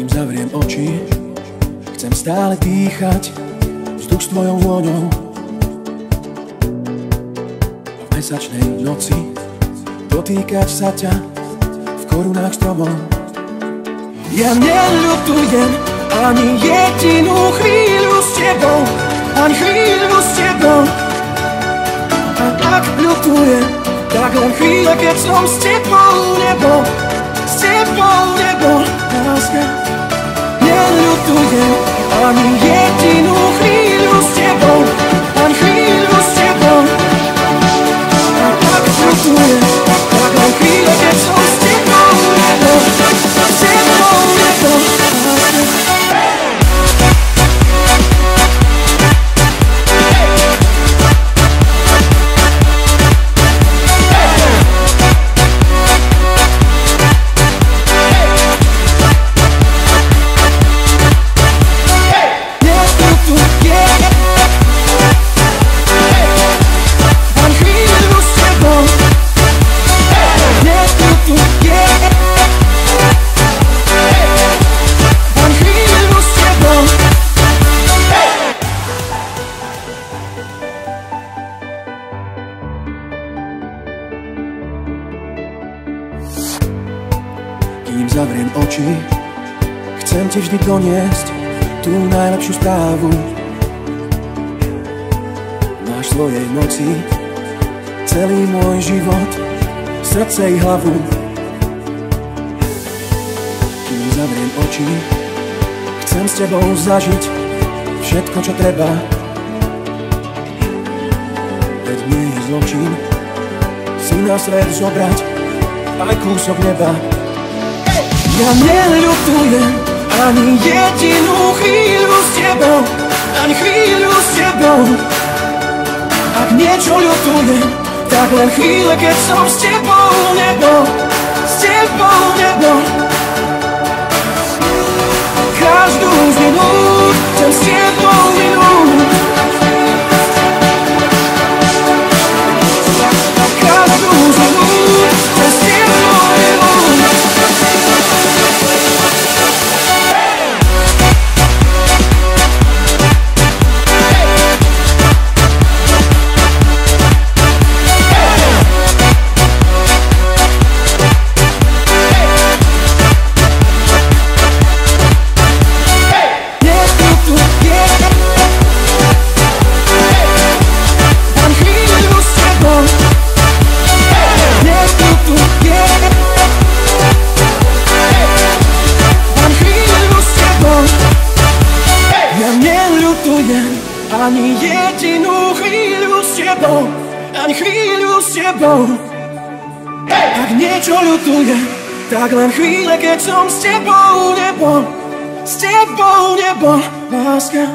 Kým zavriem oči, chcem stále dýchať vzduch s tvojou vôňou. V mesačnej noci dotýkať sa ťa v korunách stromov. Ja neľutujem ani jedinú chvíľu s tebou, ani chvíľu s tebou. A ak ľutujem, tak len chvíľa, keď som s tebou nebol, s tebou nebol. Láska, neľutujem ani jedinú chvíľu s tebou, ani chvíľu s tebou. A ak ľutujem, tak len chvíľa, keď som s tebou nebol, s tebou nebol. Kým zavriem oči, chcem ti vždy doniesť tú najlepšiu správu. Máš v svojej moci celý môj život, srdce i hlavu. Kým zavriem oči, chcem s tebou zažiť všetko, čo treba. Veď nie je zločin si na svet zobrať aj kúsok neba. Ja neľutujem ani jedinú chvíľu s tebou, ani chvíľu s tebou. Ak niečo ľutujem, tak len chvíle, keď som s tebou nebol, s tebou nebol. Každú z minút chcem s tebou minúť. Každú z minút chcem s tebou minúť. Ani jedinú chvíľu s tebou, ani chvíľu s tebou. Ak niečo ľutujem, tak len chvíle, keď som s tebou nebol, s tebou nebol. Láska,